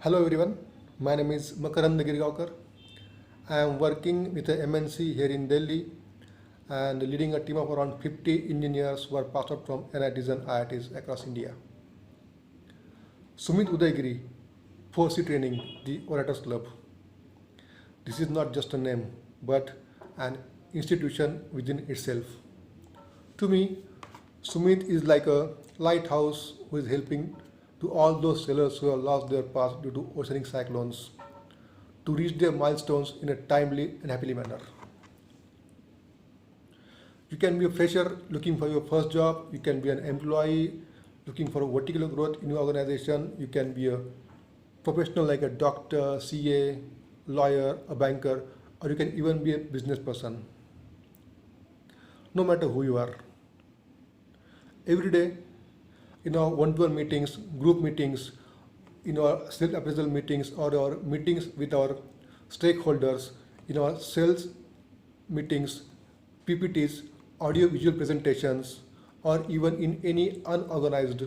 Hello everyone, my name is Makarand Girgaonkar. I am working with a MNC here in Delhi and leading a team of around 50 engineers who are passed out from NITs and IITs across India. Sumit Udaygiri, 4C Training, the Orators Club. This is not just a name, but an institution within itself. To me, Sumit is like a lighthouse who is helping to all those sailors who have lost their path due to oceanic cyclones to reach their milestones in a timely and happily manner. You can be a fresher looking for your first job, you can be an employee looking for a vertical growth in your organization, you can be a professional like a doctor, CA, lawyer, a banker, or you can even be a business person. No matter who you are. Every day in our one-to-one meetings, group meetings, in our self-appraisal meetings or our meetings with our stakeholders, in our sales meetings, PPTs, audio-visual presentations, or even in any unorganized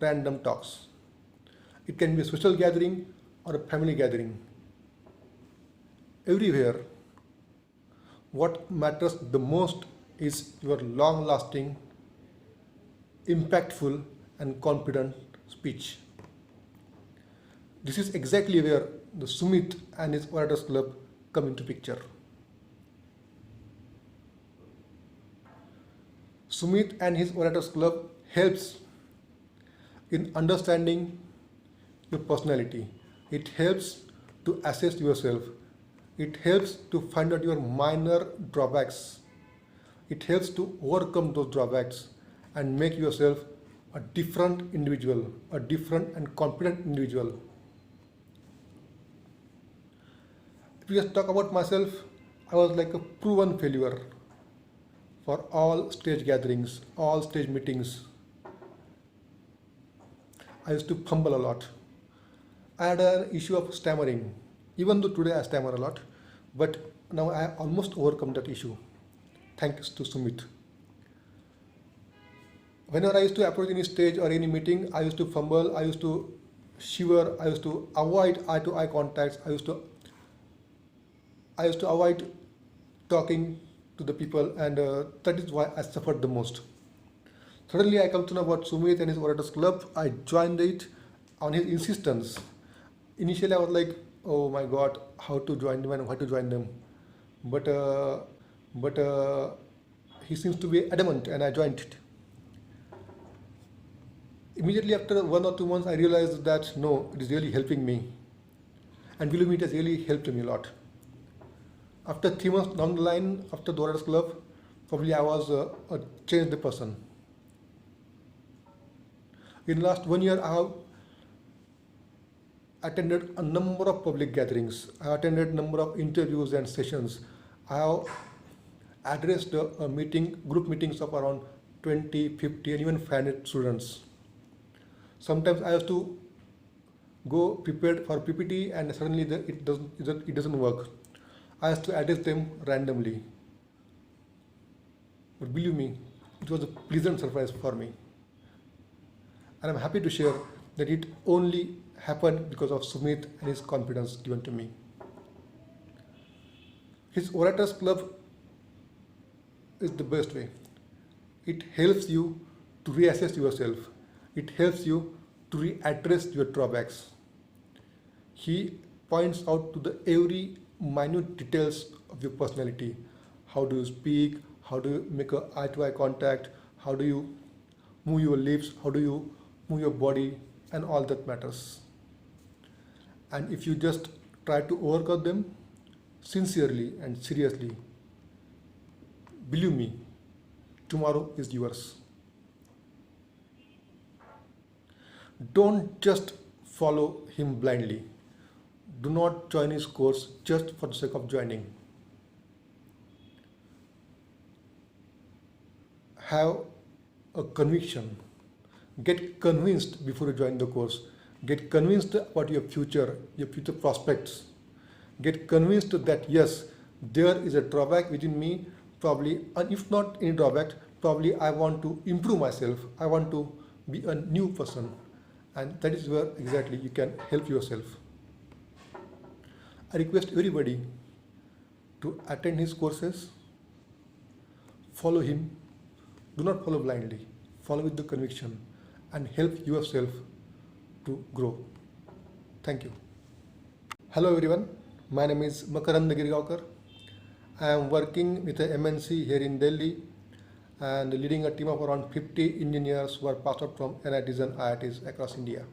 random talks. It can be a social gathering or a family gathering. Everywhere, what matters the most is your long-lasting, impactful, and confident speech. This is exactly where the Sumit and his Orators Club come into picture. Sumit and his Orators Club helps in understanding your personality. It helps to assess yourself. It helps to find out your minor drawbacks. It helps to overcome those drawbacks and make yourself a different individual, a different and confident individual. If you just talk about myself, I was like a proven failure for all stage gatherings, all stage meetings. I used to fumble a lot. I had an issue of stammering, even though today I stammer a lot, but now I almost overcome that issue, thanks to Sumit. Whenever I used to approach any stage or any meeting, I used to fumble, I used to shiver, I used to avoid eye-to-eye contacts, I used to avoid talking to the people, and that is why I suffered the most. Suddenly, I come to know about Sumit and his Orators Club. I joined it on his insistence. Initially, I was like, "Oh my God, how to join them and why to join them?" But uh, but he seems to be adamant, and I joined it. Immediately after 1 or 2 months, I realized that no, it is really helping me, and believe me, it has really helped me a lot. After 3 months down the line, after the Orators Club, probably I was a changed person. In the last 1 year, I have attended a number of public gatherings. I attended a number of interviews and sessions. I have addressed a meeting, group meetings of around 20, 50, and even 500 students. Sometimes I have to go prepared for PPT and suddenly it doesn't work. I have to address them randomly. But believe me, it was a pleasant surprise for me. And I'm happy to share that it only happened because of Sumit and his confidence given to me. His Orators Club is the best way. It helps you to reassess yourself. It helps you to readdress your drawbacks. He points out to the every minute details of your personality. How do you speak? How do you make a eye-to-eye contact? How do you move your lips? How do you move your body? And all that matters. And if you just try to overcome them sincerely and seriously, believe me, tomorrow is yours. Don't just follow him blindly. Do not join his course just for the sake of joining. Have a conviction. Get convinced before you join the course. Get convinced about your future prospects. Get convinced that yes, there is a drawback within me, probably, and if not any drawback, probably I want to improve myself. I want to be a new person. and that is where exactly you can help yourself. I request everybody to attend his courses, follow him, do not follow blindly, follow with the conviction and help yourself to grow. Thank you. Hello everyone, my name is Makarand Girgaonkar. I am working with a MNC here in Delhi and leading a team of around 50 engineers who are passed out from NITs and IITs across India.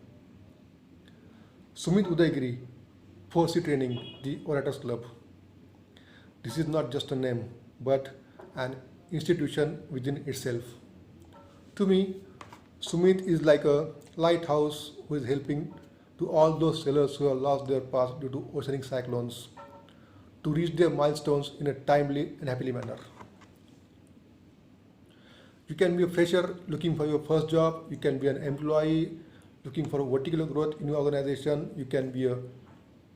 Sumit Udaygiri, 4C Training, the Orators Club. This is not just a name, but an institution within itself. To me, Sumit is like a lighthouse who is helping to all those sailors who have lost their path due to oceanic cyclones to reach their milestones in a timely and happily manner. You can be a fresher looking for your first job, you can be an employee looking for a vertical growth in your organization, you can be a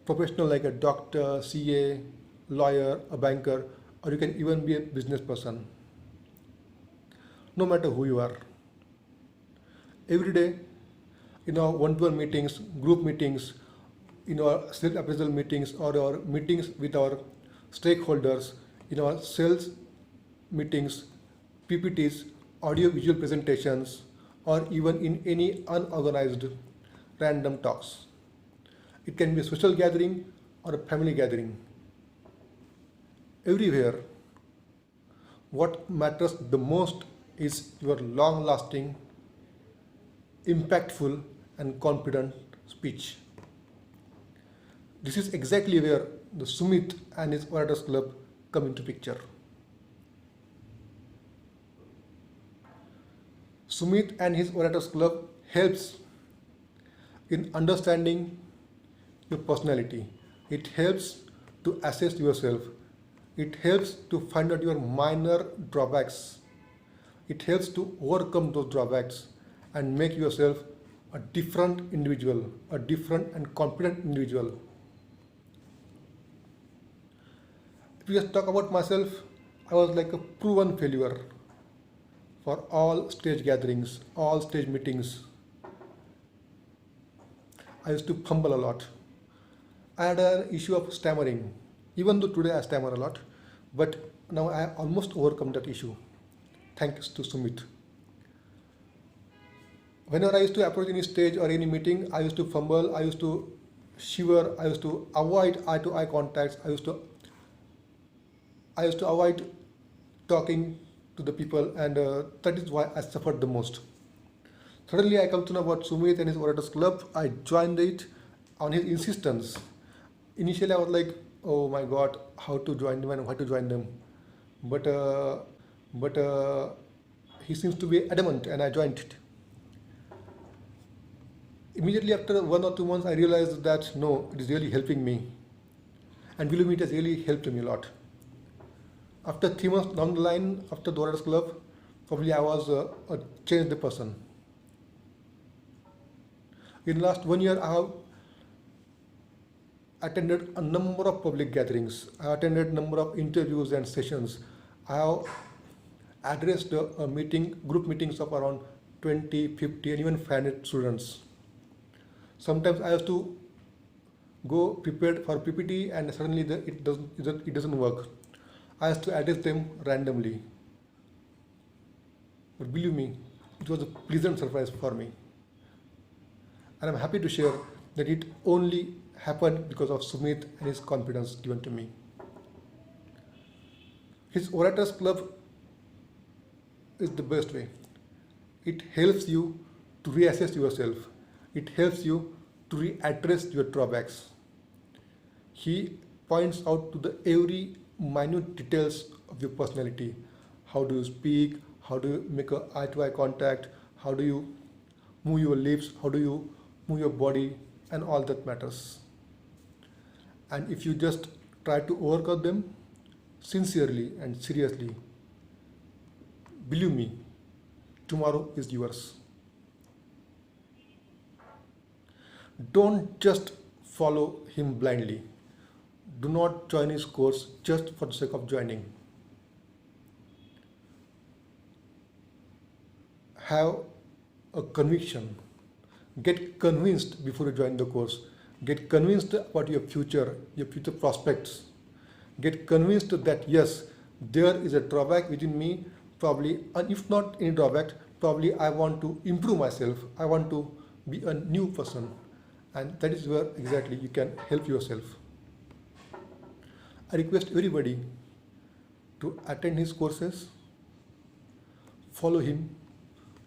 professional like a doctor, CA, lawyer, a banker, or you can even be a business person. No matter who you are. Every day in our one-to-one meetings, group meetings, in our self-appraisal meetings or our meetings with our stakeholders, in our sales meetings, PPTs, audio-visual presentations, or even in any unorganized random talks. It can be a social gathering or a family gathering. Everywhere, what matters the most is your long-lasting, impactful, and confident speech. This is exactly where the Sumit and his Orators Club come into picture. Sumit and his Orators Club helps in understanding your personality. It helps to assess yourself. It helps to find out your minor drawbacks. It helps to overcome those drawbacks and make yourself a different individual, a different and confident individual. If you just talk about myself, I was like a proven failure for all stage gatherings, all stage meetings. I used to fumble a lot. I had an issue of stammering, even though today I stammer a lot, but now I almost overcome that issue, thanks to Sumit. Whenever I used to approach any stage or any meeting, I used to fumble, I used to shiver, I used to avoid eye-to-eye contacts, I used to avoid talking to the people, and that is why I suffered the most. Suddenly I come to know about Sumit and his Orators Club. I joined it on his insistence. Initially I was like, oh my god, how to join them and why to join them. But he seems to be adamant and I joined it. Immediately after 1 or 2 months I realized that no, it is really helping me. And believe me, it has really helped me a lot. After 3 months down the line, after the Orators Club, probably I was a changed person. In the last 1 year, I have attended a number of public gatherings. I attended a number of interviews and sessions. I have addressed group meetings of around 20, 50, and even 500 students. Sometimes I have to go prepared for PPT and suddenly it doesn't work. I have to address them randomly. But believe me, it was a pleasant surprise for me. And I'm happy to share that it only happened because of Sumit and his confidence given to me. His Orators Club is the best way. It helps you to reassess yourself. It helps you to readdress your drawbacks. He points out to the every minute details of your personality. How do you speak? How do you make an eye-to-eye contact? How do you move your lips? How do you move your body? And all that matters. And if you just try to overcome them sincerely and seriously, believe me, tomorrow is yours. Don't just follow him blindly. Do not join his course just for the sake of joining. Have a conviction Get convinced before you join the course. Get convinced about your future prospects. Get convinced that yes, there is a drawback within me, probably, and if not any drawback, probably I want to improve myself. I want to be a new person. And that is where exactly you can help yourself. I request everybody to attend his courses, follow him,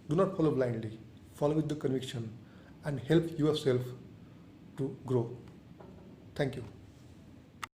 do not follow blindly, follow with the conviction, and help yourself to grow. Thank you.